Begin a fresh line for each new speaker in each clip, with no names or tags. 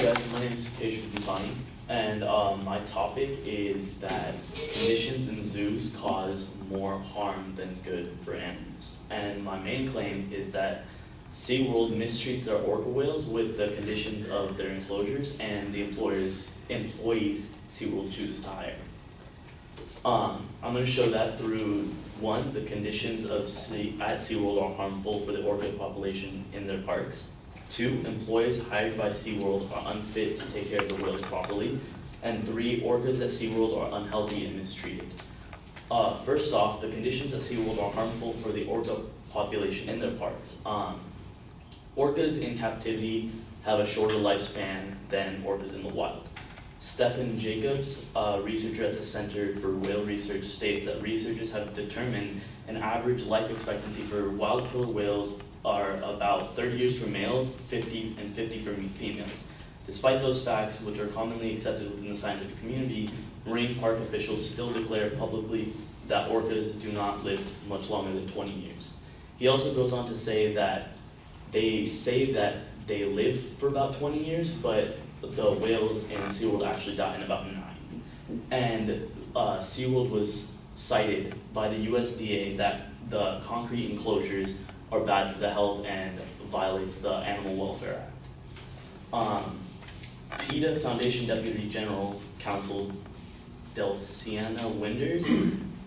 guys, my name is Keshav COF, and my topic is that conditions in zoos cause more harm than good for animals. And my main claim is that SeaWorld mistreats their orca whales with the conditions of their enclosures and the employees SeaWorld chooses to hire. I'm going to show that through, one, the conditions at SeaWorld are harmful for the orca population in their parks. 2, employees hired by SeaWorld are unfit to take care of the whales properly. And 3, orcas at SeaWorld are unhealthy and mistreated. First off, the conditions at SeaWorld are harmful for the orca population in their parks. Orcas in captivity have a shorter lifespan than orcas in the wild. Stephen Jacobs, a researcher at the Center for Whale Research, states that researchers have determined an average life expectancy for wild killer whales are about 30 years for males, 50 and 50 for females. Despite those facts, which are commonly accepted within the scientific community, marine park officials still declare publicly that orcas do not live much longer than 20 years. He also goes on to say that they say that they live for about 20 years, but the whales in SeaWorld actually die in about 9. And SeaWorld was cited by the USDA that the concrete enclosures are bad for the health and violates the Animal Welfare Act. PETA Foundation Deputy General Counsel Delciana Winders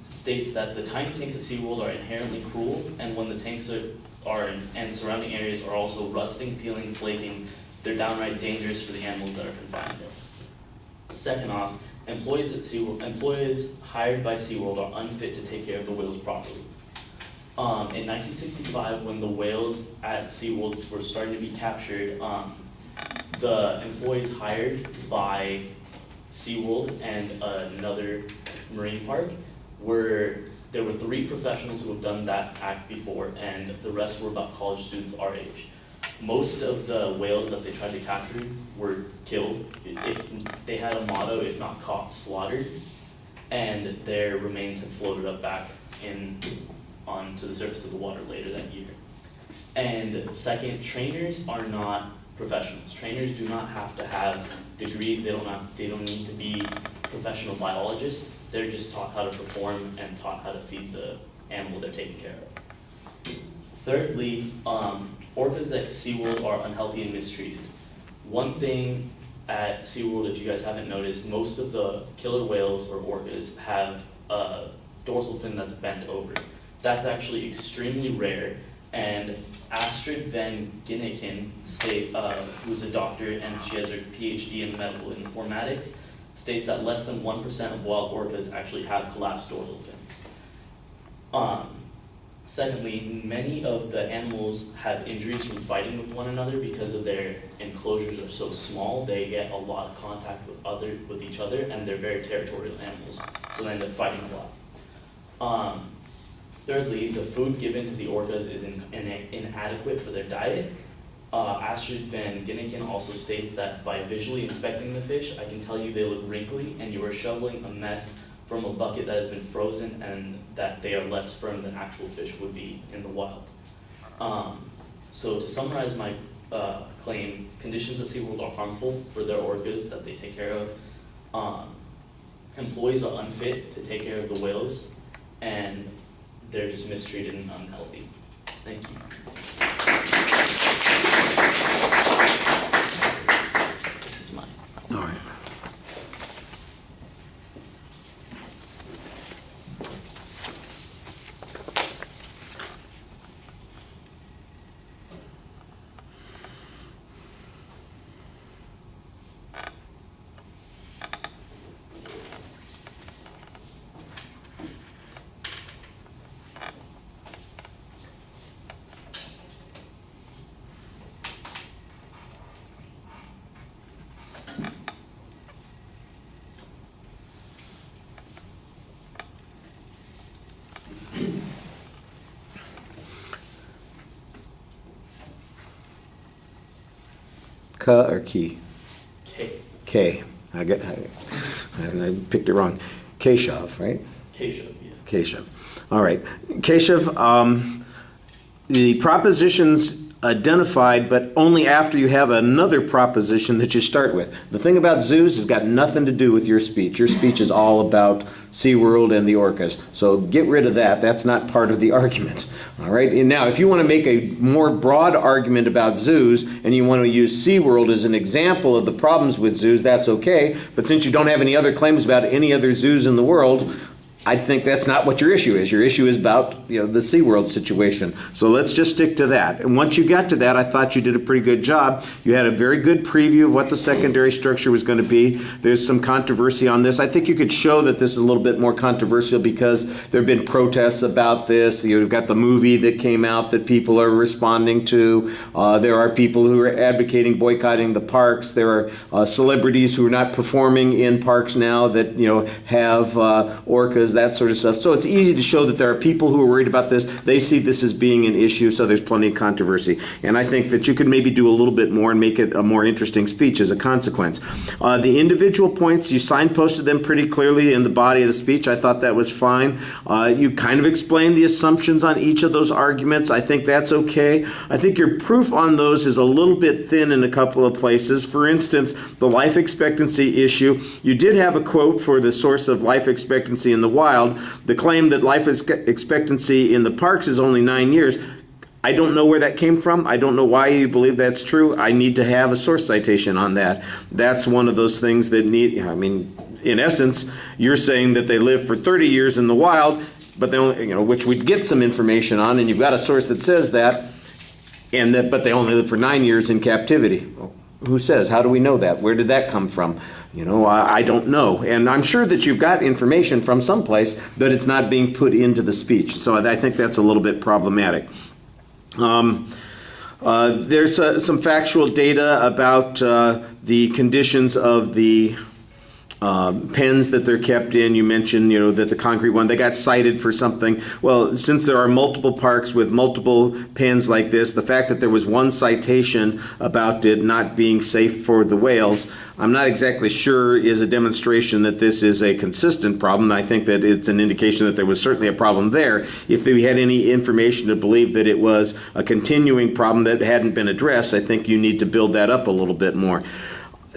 states that the tiny tanks at SeaWorld are inherently cruel, and when the tanks and surrounding areas are also rusting, peeling, flaking, they're downright dangerous for the animals that are confined there. Second off, employees hired by SeaWorld are unfit to take care of the whales properly. In 1965, when the whales at SeaWorld were starting to be captured, the employees hired by SeaWorld and another marine park there were 3 professionals who have done that act before, and the rest were about college students our age. Most of the whales that they tried to capture were killed. If they had a motto, if not caught, slaughtered, and their remains had floated up back onto the surface of the water later that year. And second, trainers are not professionals. Trainers do not have to have degrees. They don't need to be professional biologists. They're just taught how to perform and taught how to feed the animal they're taking care of. Thirdly, orcas at SeaWorld are unhealthy and mistreated. One thing at SeaWorld, if you guys haven't noticed, most of the killer whales or orcas have a dorsal fin that's bent over. That's actually extremely rare, and Astrid Van Ginneken, who's a doctor and she has her PhD in medical informatics, states that less than 1% of wild orcas actually have collapsed dorsal fins. Secondly, many of the animals have injuries from fighting with one another because of their enclosures are so small. They get a lot of contact with each other, and they're very territorial animals, so they end up fighting a lot. Thirdly, the food given to the orcas is inadequate for their diet. Astrid Van Ginneken also states that by visually inspecting the fish, I can tell you they look wrinkly and you are shoveling a mess from a bucket that has been frozen, and that they are less firm than actual fish would be in the wild. So to summarize my claim, conditions at SeaWorld are harmful for their orcas that they take care of. Employees are unfit to take care of the whales, and they're just mistreated and unhealthy. Thank you. This is mine.
All right. Ka or key?
K.
K. I picked it wrong. Keshav, right?
Keshav, yeah.
Keshav. All right. Keshav, the propositions identified, but only after you have another proposition that you start with. The thing about zoos has got nothing to do with your speech. Your speech is all about SeaWorld and the orcas. So get rid of that. That's not part of the argument. All right? And now, if you want to make a more broad argument about zoos and you want to use SeaWorld as an example of the problems with zoos, that's okay. But since you don't have any other claims about any other zoos in the world, I think that's not what your issue is. Your issue is about, the SeaWorld situation. So let's just stick to that. And once you got to that, I thought you did a pretty good job. You had a very good preview of what the secondary structure was going to be. There's some controversy on this. I think you could show that this is a little bit more controversial because there have been protests about this. You've got the movie that came out that people are responding to. There are people who are advocating boycotting the parks. There are celebrities who are not performing in parks now that, have orcas, that sort of stuff. So it's easy to show that there are people who are worried about this. They see this as being an issue, so there's plenty of controversy. And I think that you could maybe do a little bit more and make it a more interesting speech as a consequence. The individual points, you signposted them pretty clearly in the body of the speech. I thought that was fine. You kind of explained the assumptions on each of those arguments. I think that's okay. I think your proof on those is a little bit thin in a couple of places. For instance, the life expectancy issue. You did have a quote for the source of life expectancy in the wild. The claim that life expectancy in the parks is only 9 years. I don't know where that came from. I don't know why you believe that's true. I need to have a source citation on that. That's one of those things that in essence, you're saying that they live for 30 years in the wild, but they only, which we'd get some information on, and you've got a source that says that, but they only live for 9 years in captivity. Well, who says? How do we know that? Where did that come from? I don't know. And I'm sure that you've got information from someplace, but it's not being put into the speech. So I think that's a little bit problematic. There's some factual data about the conditions of the pens that they're kept in. You mentioned, that the concrete one, they got cited for something. Well, since there are multiple parks with multiple pens like this, the fact that there was one citation about it not being safe for the whales, I'm not exactly sure is a demonstration that this is a consistent problem. I think that it's an indication that there was certainly a problem there. If we had any information to believe that it was a continuing problem that hadn't been addressed, I think you need to build that up a little bit more.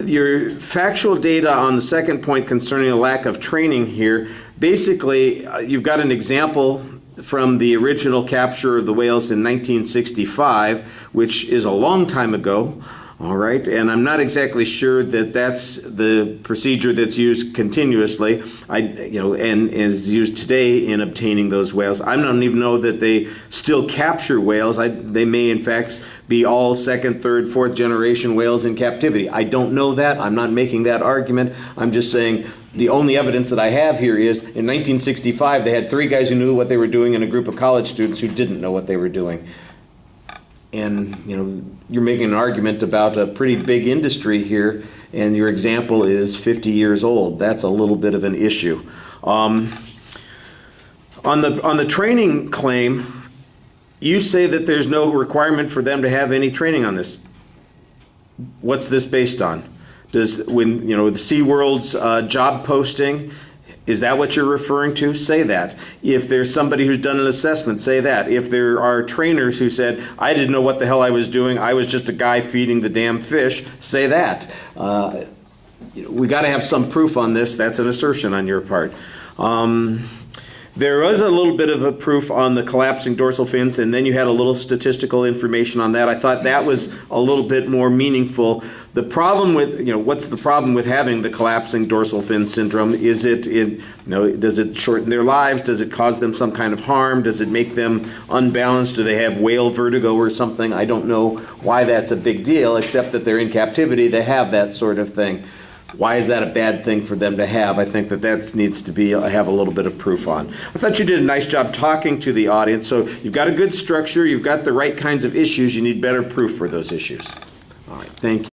Your factual data on the second point concerning a lack of training here, basically you've got an example from the original capture of the whales in 1965, which is a long time ago. All right, and I'm not exactly sure that that's the procedure that's used continuously, and is used today in obtaining those whales. I don't even know that they still capture whales. They may, in fact, be all second, third, fourth generation whales in captivity. I don't know that. I'm not making that argument. I'm just saying the only evidence that I have here is in 1965, they had 3 guys who knew what they were doing and a group of college students who didn't know what they were doing. And, you're making an argument about a pretty big industry here, and your example is 50 years old. That's a little bit of an issue. On the training claim, you say that there's no requirement for them to have any training on this. What's this based on? The SeaWorld's job posting, is that what you're referring to? Say that. If there's somebody who's done an assessment, say that. If there are trainers who said, I didn't know what the hell I was doing, I was just a guy feeding the damn fish, say that. We got to have some proof on this. That's an assertion on your part. There was a little bit of a proof on the collapsing dorsal fins, and then you had a little statistical information on that. I thought that was a little bit more meaningful. The problem with, what's the problem with having the collapsing dorsal fin syndrome? Is does it shorten their lives? Does it cause them some kind of harm? Does it make them unbalanced? Do they have whale vertigo or something? I don't know why that's a big deal, except that they're in captivity. They have that sort of thing. Why is that a bad thing for them to have? I think that needs to be have a little bit of proof on. I thought you did a nice job talking to the audience. So you've got a good structure. You've got the right kinds of issues. You need better proof for those issues. All right. Thank you.